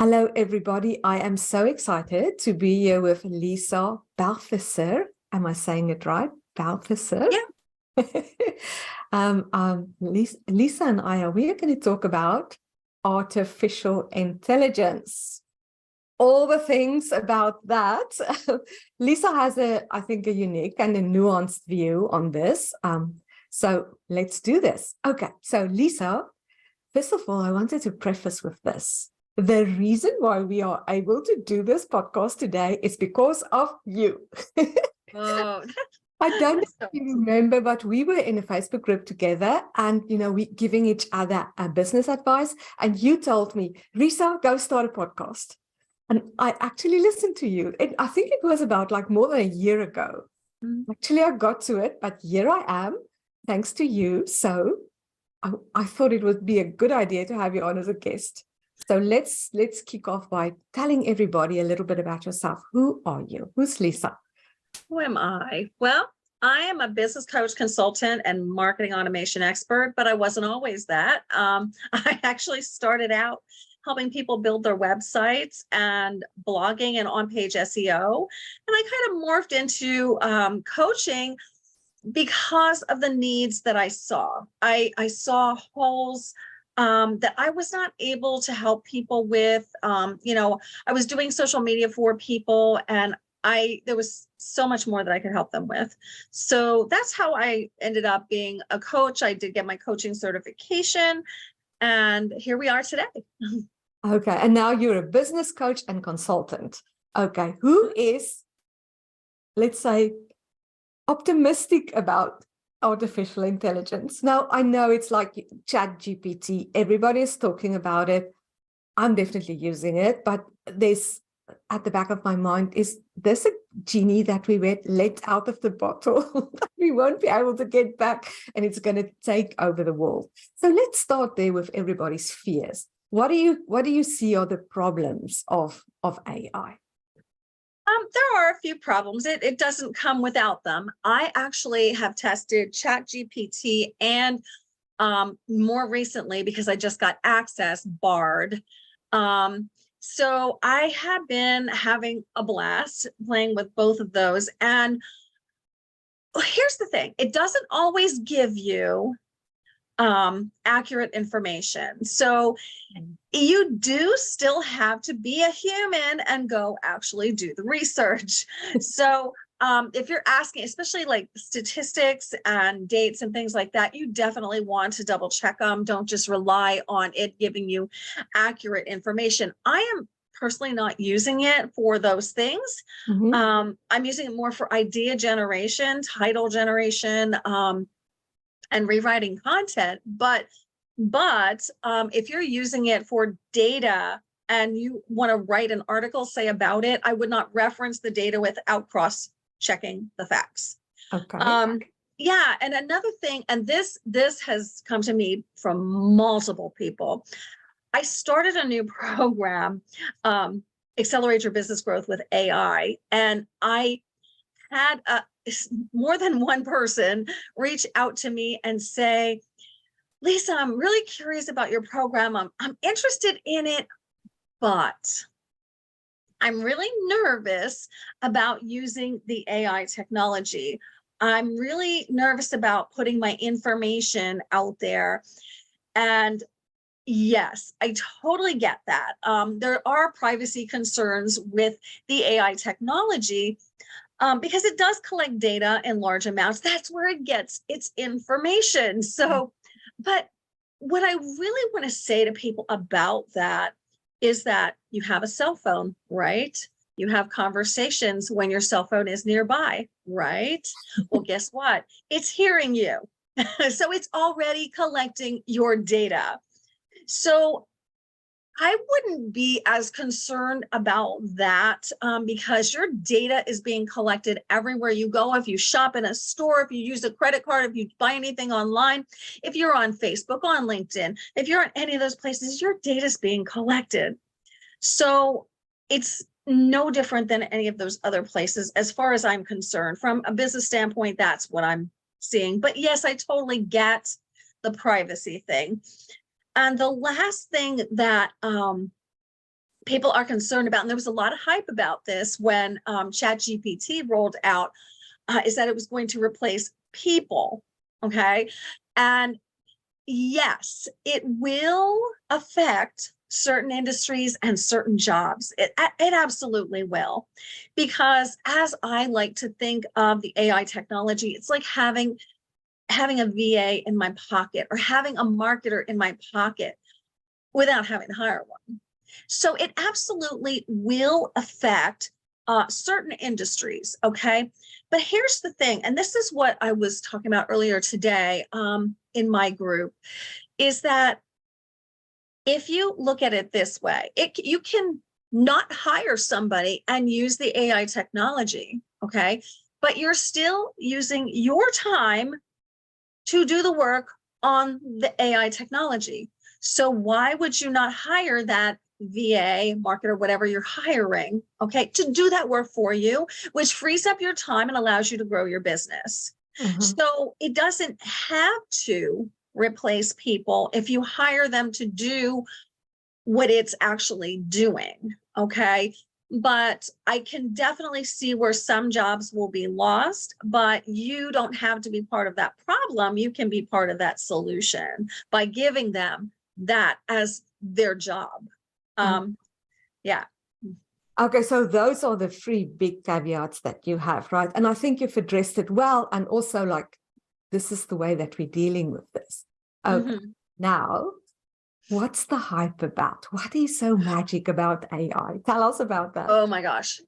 Hello, everybody. I am so excited to be here with Lisa Balthaser. Am I saying it right? Balthaser? Yeah. Lisa and we are going to talk about artificial intelligence. All the things about that. Lisa has I think, a unique and a nuanced view on this. So let's do this. Okay. So Lisa, first of all, I wanted to preface with this. The reason why we are able to do this podcast today is because of you. Oh, I don't know if you remember, but we were in a Facebook group together and, we giving each other a business advice. And you told me, Risa, go start a podcast. And I actually listened to you. I think it was about more than a year ago. Actually, I got to it, but here I am, thanks to you. So I thought it would be a good idea to have you on as a guest. So let's kick off by telling everybody a little bit about yourself. Who are you? Who's Lisa? who am I? Well, I am a business coach, consultant, and marketing automation expert, but I wasn't always that. I actually started out helping people build their websites and blogging and on-page SEO. And I kind of morphed into coaching because of the needs that I saw. I saw holes that I was not able to help people with. I was doing social media for people, and there was so much more that I could help them with. So that's how I ended up being a coach. I did get my coaching certification, and here we are today. Okay, and now you're a business coach and consultant. Okay, who is, let's say, optimistic about artificial intelligence? Now, I know it's like ChatGPT. Everybody is talking about it. I'm definitely using it, but there's, at the back of my mind, is this a genie that we let out of the bottle? We won't be able to get back, and it's going to take over the world. So let's start there with everybody's fears. What do you see are the problems of AI? There are a few problems. It doesn't come without them. I actually have tested ChatGPT and more recently, because I just got access, Bard. So I have been having a blast playing with both of those. And here's the thing, it doesn't always give you accurate information. So you do still have to be a human and go actually do the research. So if you're asking, especially like statistics and dates and things like that, you definitely want to double check them. Don't just rely on it giving you accurate information. I am personally not using it for those things. Mm-hmm. I'm using it more for idea generation, title generation, and rewriting content. But if you're using it for data and you want to write an article, say, about it, I would not reference the data without cross-checking the facts. Okay. Yeah, and another thing, and this has come to me from multiple people. I started a new program, Accelerate Your Business Growth with AI, and I had more than one person reach out to me and say, Lisa, I'm really curious about your program. I'm interested in it, but I'm really nervous about using the AI technology. I'm really nervous about putting my information out there. And yes, I totally get that. There are privacy concerns with the AI technology, because it does collect data in large amounts. That's where it gets its information. So, but what I really want to say to people about that is that you have a cell phone, right? You have conversations when your cell phone is nearby, right? Well, guess what? It's hearing you. So it's already collecting your data. So I wouldn't be as concerned about that, because your data is being collected everywhere you go. If you shop in a store, if you use a credit card, if you buy anything online, if you're on Facebook, on LinkedIn, if you're in any of those places, your data is being collected. So it's no different than any of those other places, as far as I'm concerned. From a business standpoint, that's what I'm seeing. But yes, I totally get the privacy thing. And the last thing that people are concerned about, and there was a lot of hype about this when ChatGPT rolled out, is that it was going to replace people. Okay. And yes, it will affect certain industries and certain jobs. It absolutely will. Because as I like to think of the AI technology, it's like having a VA in my pocket or having a marketer in my pocket without having to hire one. So it absolutely will affect certain industries, okay? But here's the thing, and this is what I was talking about earlier today in my group, is that if you look at it this way, you can not hire somebody and use the AI technology, okay? But you're still using your time to do the work on the AI technology. So why would you not hire that VA, marketer, whatever you're hiring, okay, to do that work for you, which frees up your time and allows you to grow your business. So it doesn't have to replace people if you hire them to do what it's actually doing, okay? But I can definitely see where some jobs will be lost, but you don't have to be part of that problem. You can be part of that solution by giving them that as their job. Yeah. Okay, so those are the three big caveats that you have, right? And I think you've addressed it well. And also, like, this is the way that we're dealing with this. Okay, now, what's the hype about? What is so magic about AI? Tell us about that. Oh my gosh.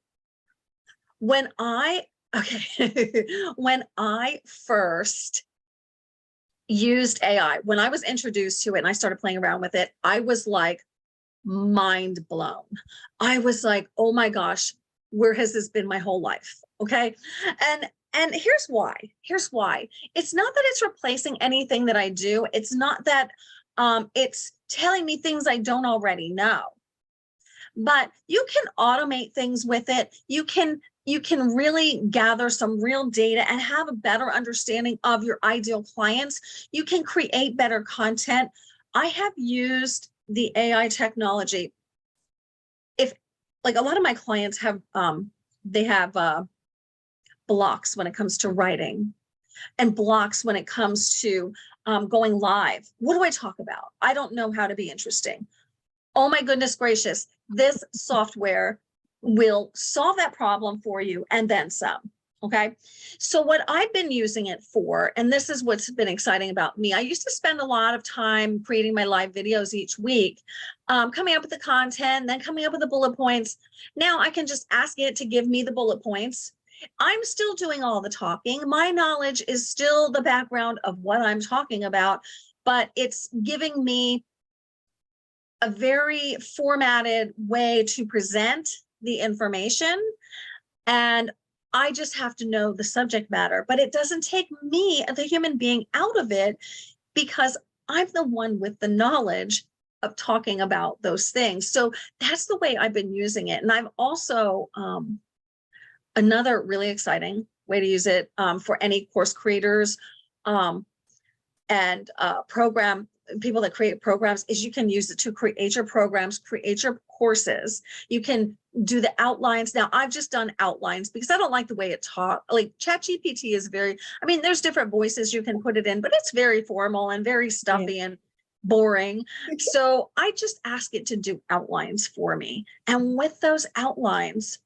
When I first used AI, when I was introduced to it and I started playing around with it, I was like mind blown. I was like, oh my gosh, where has this been my whole life? Okay. And here's why. It's not that it's replacing anything that I do. It's not that it's telling me things I don't already know. But you can automate things with it. You can really gather some real data and have a better understanding of your ideal clients. You can create better content. I have used the AI technology. If, like, a lot of my clients have, they have blocks when it comes to writing and blocks when it comes to going live. What do I talk about? I don't know how to be interesting. Oh my goodness gracious. This software will solve that problem for you and then some. Okay. So what I've been using it for, and this is what's been exciting about me, I used to spend a lot of time creating my live videos each week, coming up with the content, then coming up with the bullet points. Now I can just ask it to give me the bullet points. I'm still doing all the talking. My knowledge is still the background of what I'm talking about, but it's giving me a very formatted way to present the information. And I just have to know the subject matter, but it doesn't take me, the human being, out of it because I'm the one with the knowledge of talking about those things. So that's the way I've been using it. And I've also, another really exciting way to use it for any course creators and program people that create programs is you can use it to create your programs, create your courses. You can do the outlines. Now I've just done outlines because I don't like the way it taught. Like ChatGPT is very, I mean, there's different voices you can put it in, but it's very formal and very stuffy and boring. So I just ask it to do outlines for me. And with those outlines,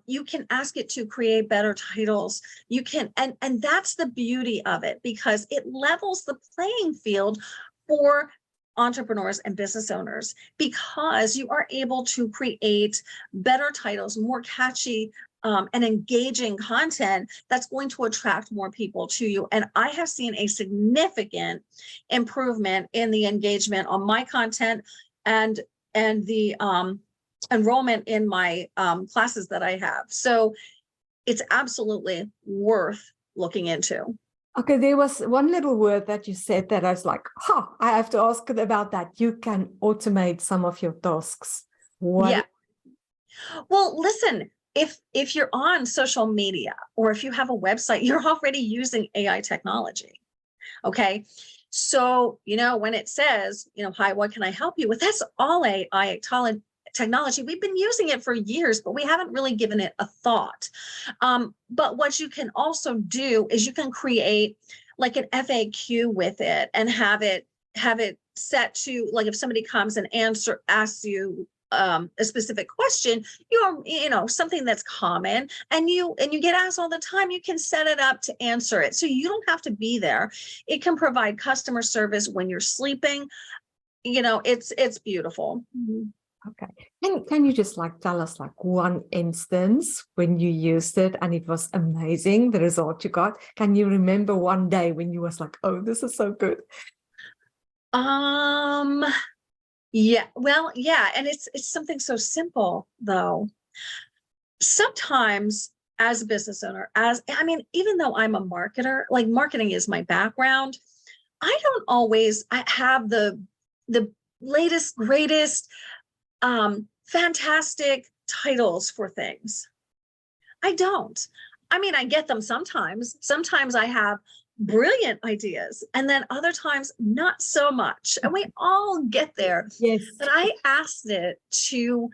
you can ask it to create better titles. You can, and that's the beauty of it because it levels the playing field for entrepreneurs and business owners because you are able to create better titles, more catchy and engaging content that's going to attract more people to you. And I have seen a significant improvement in the engagement on my content and the enrollment in my classes that I have. So it's absolutely worth looking into. Okay, there was one little word that you said that I was like, I have to ask about that. You can automate some of your tasks. What? Yeah. Well, listen, if you're on social media or if you have a website, you're already using AI technology. Okay. So, when it says, hi, what can I help you with? That's all AI technology. We've been using it for years, but we haven't really given it a thought. But what you can also do is you can create like an FAQ with it and have it set to, like, if somebody comes and asks you a specific question, something that's common and you get asked all the time, you can set it up to answer it. So you don't have to be there. It can provide customer service when you're sleeping. It's beautiful. Okay. And can you just tell us one instance when you used it and it was amazing, the result you got? Can you remember one day when you was like, oh, this is so good? Yeah, well, yeah. And it's something so simple though. Sometimes as a business owner, even though I'm a marketer, like marketing is my background, I don't always have the latest, greatest, fantastic titles for things. I don't. I get them sometimes. Sometimes I have brilliant ideas, and then other times not so much. And we all get there. Yes. But I asked it to,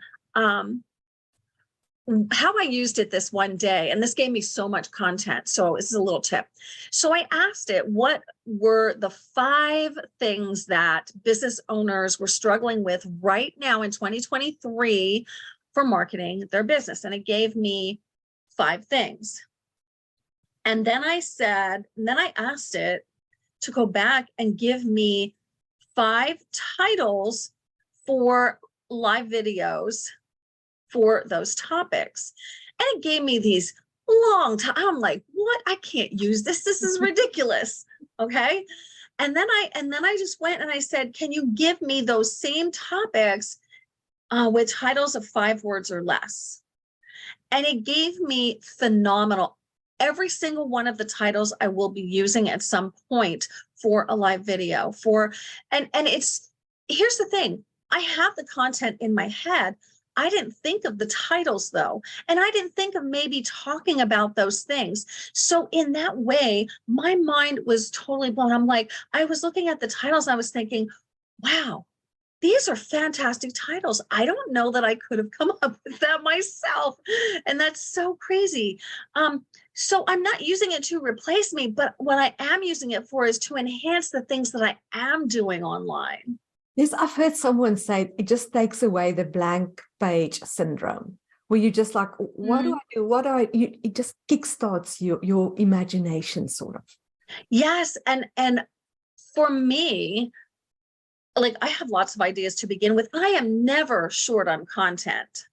how I used it this one day, and this gave me so much content. So this is a little tip. So I asked it, what were the 5 things that business owners were struggling with right now in 2023 for marketing their business? And it gave me 5 things. And then I asked it to go back and give me 5 titles for live videos for those topics. And it gave me these long time. I'm like, what? I can't use this. This is ridiculous. Okay. And then I just went and I said, can you give me those same topics with titles of 5 words or less? And it gave me phenomenal. Every single one of the titles I will be using at some point for a live video and here's the thing. I have the content in my head. I didn't think of the titles though. And I didn't think of maybe talking about those things. So in that way, my mind was totally blown. I'm like, I was looking at the titles and I was thinking, wow, these are fantastic titles. I don't know that I could have come up with that myself. And that's so crazy. So I'm not using it to replace me, but what I am using it for is to enhance the things that I am doing online. Yes, I've heard someone say it just takes away the blank page syndrome, where you just like, what do I do? What do I do? It just kickstarts your imagination, sort of. Yes. And for me, like, I have lots of ideas to begin with. I am never short on content.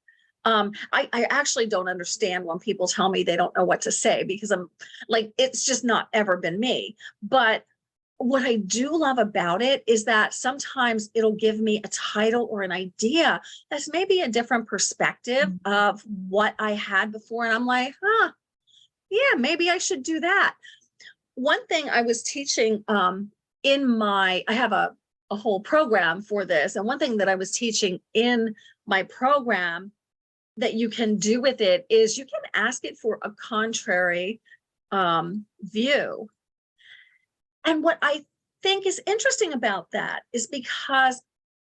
I actually don't understand when people tell me they don't know what to say, because I'm like, it's just not ever been me. But what I do love about it is that sometimes it'll give me a title or an idea that's maybe a different perspective of what I had before. And I'm like, yeah, maybe I should do that. One thing I was teaching I have a whole program for this. And one thing that I was teaching in my program that you can do with it is you can ask it for a contrary view. And what I think is interesting about that is because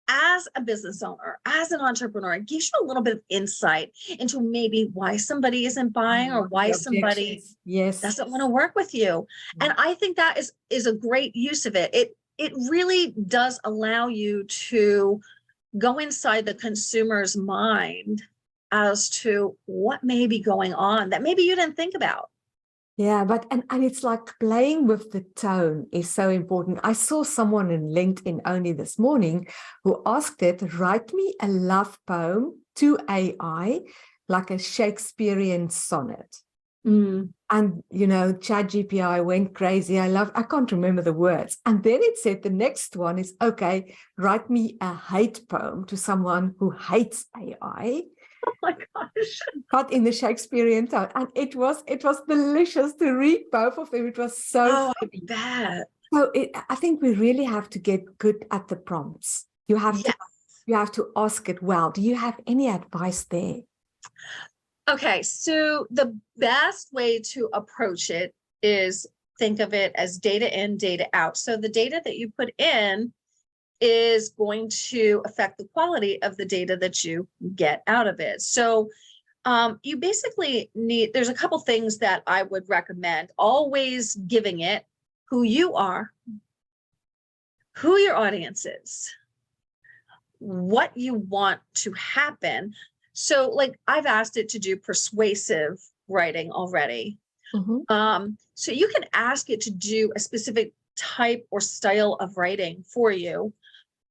as a business owner, as an entrepreneur, it gives you a little bit of insight into maybe why somebody isn't buying or why somebody doesn't want to work with you. And I think that is a great use of it. It really does allow you to go inside the consumer's mind as to what may be going on that maybe you didn't think about. Yeah, but and it's like playing with the tone is so important. I saw someone in LinkedIn only this morning who asked it, write me a love poem to AI, like a Shakespearean sonnet. And, ChatGPT went crazy. I can't remember the words. And then it said the next one is, okay, write me a hate poem to someone who hates AI. Oh my gosh. But in the Shakespearean tone. And it was delicious to read both of them. It was so funny. I bet. So I think we really have to get good at the prompts. You have to ask it well. Do you have any advice there? Okay, so the best way to approach it is think of it as data in, data out. So the data that you put in is going to affect the quality of the data that you get out of it. So you basically need, there's a couple things that I would recommend. Always giving it who you are, who your audience is, what you want to happen. So like I've asked it to do persuasive writing already. So you can ask it to do a specific type or style of writing for you,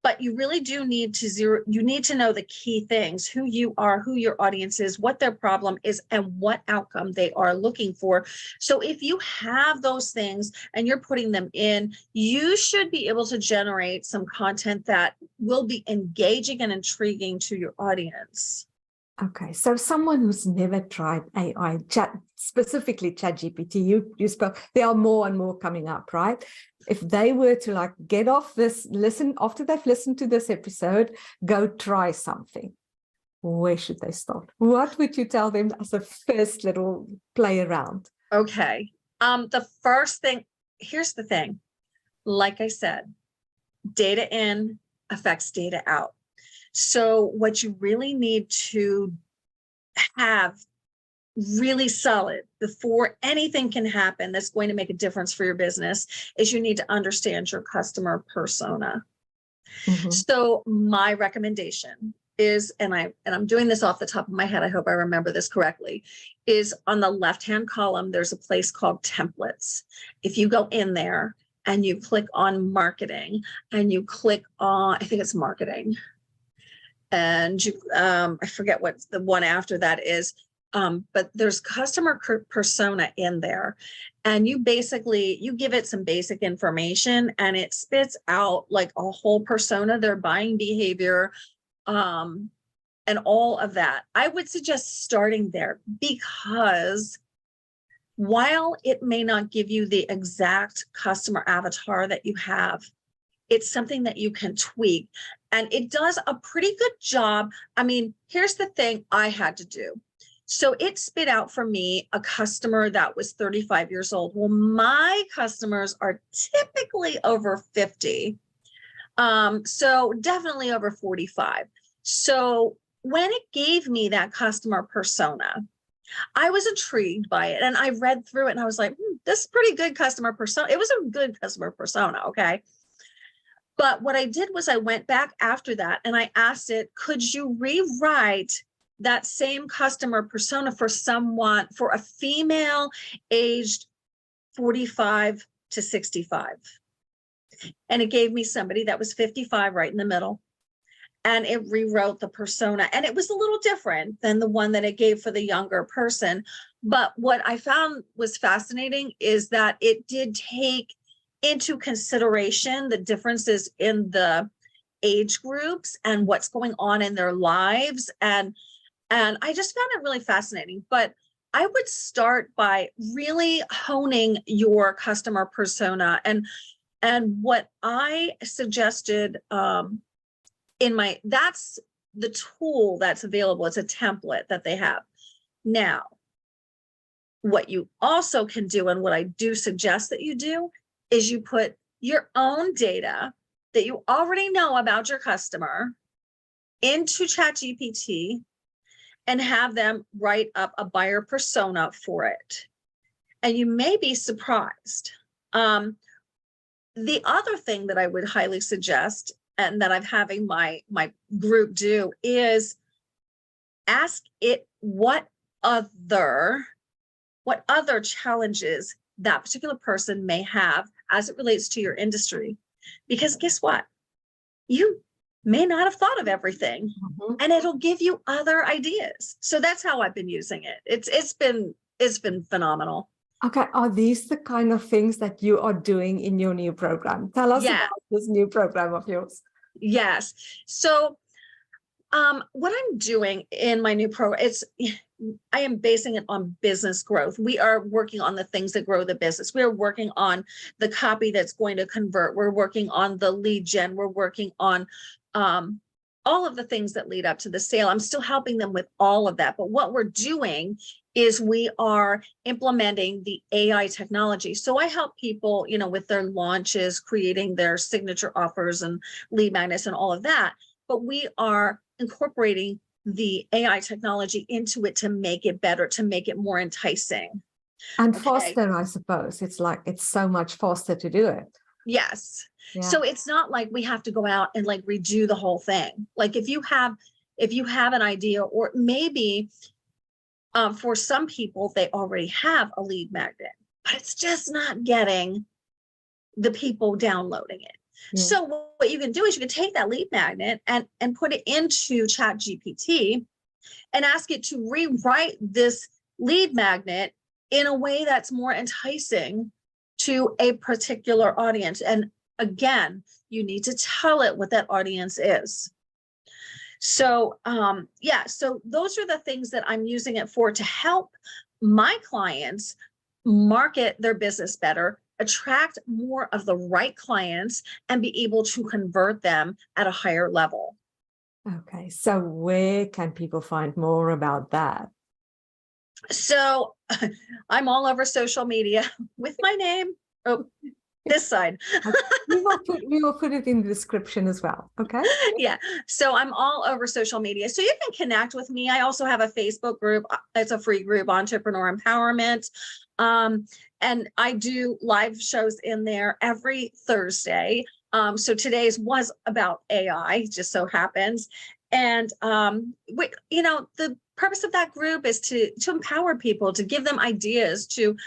but you really do need to you need to know the key things, who you are, who your audience is, what their problem is, and what outcome they are looking for. So if you have those things and you're putting them in, you should be able to generate some content that will be engaging and intriguing to your audience. Okay, so someone who's never tried AI, specifically ChatGPT, you spoke, there are more and more coming up, right? If they were to like get off this, listen, after they've listened to this episode, go try something, where should they start? What would you tell them as a first little play around? Okay, the first thing, here's the thing, like I said, data in affects data out. So what you really need to have really solid before anything can happen that's going to make a difference for your business is you need to understand your customer persona. So my recommendation is, and I'm doing this off the top of my head, I hope I remember this correctly, is on the left-hand column, there's a place called templates. If you go in there and you click on marketing and you click on, I think it's marketing, and you, I forget what the one after that is, but there's customer persona in there, and you basically, you give it some basic information and it spits out like a whole persona, their buying behavior, and all of that. I would suggest starting there, because while it may not give you the exact customer avatar that you have, it's something that you can tweak, and it does a pretty good job. I mean, here's the thing I had to do. So it spit out for me a customer that was 35 years old. Well, my customers are typically over 50. So definitely over 45. So when it gave me that customer persona, I was intrigued by it, and I read through it and I was like, this is pretty good customer persona. It was a good customer persona. Okay. But what I did was I went back after that and I asked it, could you rewrite that same customer persona for someone, for a female aged 45 to 65? And it gave me somebody that was 55 right in the middle. And it rewrote the persona. And it was a little different than the one that it gave for the younger person. But what I found was fascinating is that it did take into consideration the differences in the age groups and what's going on in their lives. And I just found it really fascinating. But I would start by really honing your customer persona. And what I suggested that's the tool that's available. It's a template that they have. Now, what you also can do, and what I do suggest that you do, is you put your own data that you already know about your customer into ChatGPT and have them write up a buyer persona for it. And you may be surprised. The other thing that I would highly suggest, and that I'm having my group do, is ask it what other challenges that particular person may have as it relates to your industry. Because guess what? You may not have thought of everything, and it'll give you other ideas. So that's how I've been using it. It's been phenomenal. Okay, are these the kind of things that you are doing in your new program? Tell us about this new program of yours. Yes. So what I'm doing in my new program, I am basing it on business growth. We are working on the things that grow the business. We are working on the copy that's going to convert. We're working on the lead gen. We're working on all of the things that lead up to the sale. I'm still helping them with all of that. But what we're doing is we are implementing the AI technology. So I help people, with their launches, creating their signature offers and lead magnets and all of that. But we are incorporating the AI technology into it to make it better, to make it more enticing. And Okay. faster, I suppose. It's like, it's so much faster to do it. Yes. Yeah. So it's not like we have to go out and like redo the whole thing. Like if you have an idea, or maybe for some people, they already have a lead magnet, but it's just not getting the people downloading it. Yeah. So what you can do is you can take that lead magnet and put it into ChatGPT and ask it to rewrite this lead magnet in a way that's more enticing to a particular audience. And again, you need to tell it what that audience is. So, so those are the things that I'm using it for, to help my clients market their business better, attract more of the right clients, and be able to convert them at a higher level. Okay. So where can people find more about that? So I'm all over social media with my name. Oh, this side. We will put it in the description as well. Okay. Yeah. So I'm all over social media. So you can connect with me. I also have a Facebook group. It's a free group, Entrepreneur Empowerment. And I do live shows in there every Thursday. So today's was about AI, just so happens. And, the purpose of that group is to empower people, to give them ideas, to,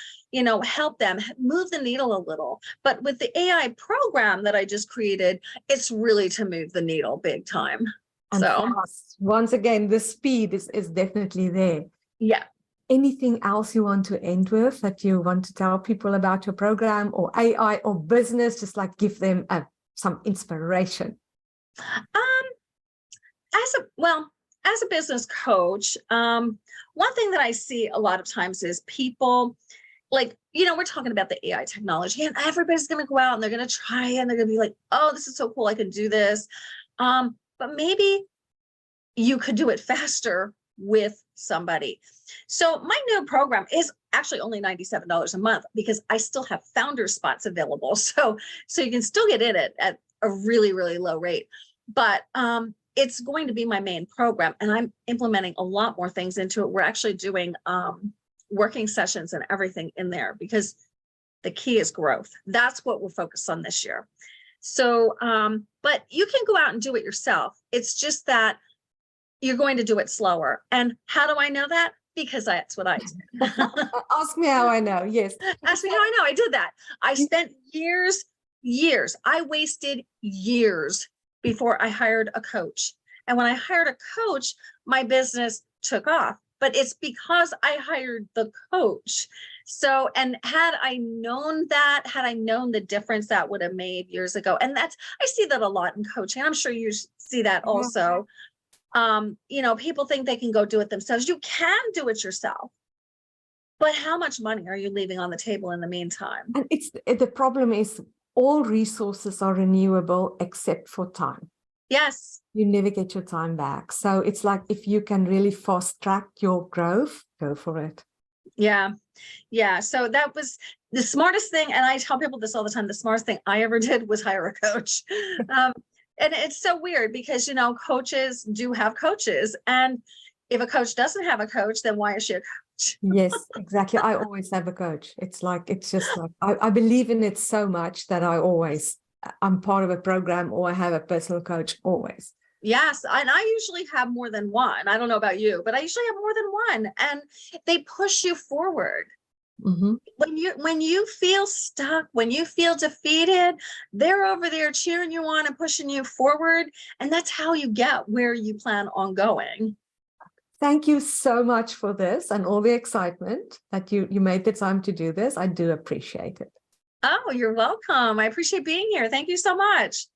help them move the needle a little. But with the AI program that I just created, it's really to move the needle big time. And so fast. Once again, the speed is definitely there. Yeah. Anything else you want to end with that you want to tell people about your program or AI or business? Just like give them some inspiration. As a business coach, one thing that I see a lot of times is people like, we're talking about the AI technology, and everybody's going to go out and they're going to try and they're going to be like, oh, this is so cool, I can do this. But maybe you could do it faster with somebody. So my new program is actually only $97 a month because I still have founder spots available. So you can still get in it at a really, really low rate. But it's going to be my main program, and I'm implementing a lot more things into it. We're actually doing working sessions and everything in there because the key is growth. That's what we're focused on this year. So, but you can go out and do it yourself. It's just that you're going to do it slower. And how do I know that? Because that's what I did. Ask me how I know. Yes. Ask me how I know. I did that. I spent years. I wasted years before I hired a coach. And when I hired a coach, my business took off. But it's because I hired the coach. So, and had I known the difference that would have made years ago, and I see that a lot in coaching. I'm sure you see that also. People think they can go do it themselves. You can do it yourself. But how much money are you leaving on the table in the meantime? And the problem is all resources are renewable except for time. Yes. You never get your time back. So it's like, if you can really fast track your growth, go for it. Yeah. Yeah. So that was the smartest thing. And I tell people this all the time. The smartest thing I ever did was hire a coach. And it's so weird because, coaches do have coaches. And if a coach doesn't have a coach, then why is she a coach? Yes, exactly. I always have a coach. It's just like, I believe in it so much that I'm part of a program or I have a personal coach always. Yes. And I usually have more than one. I don't know about you, but I usually have more than one, and they push you forward. Mm-hmm. When you feel stuck, when you feel defeated, they're over there cheering you on and pushing you forward. And that's how you get where you plan on going. Thank you so much for this and all the excitement that you made the time to do this. I do appreciate it. Oh, you're welcome. I appreciate being here. Thank you so much.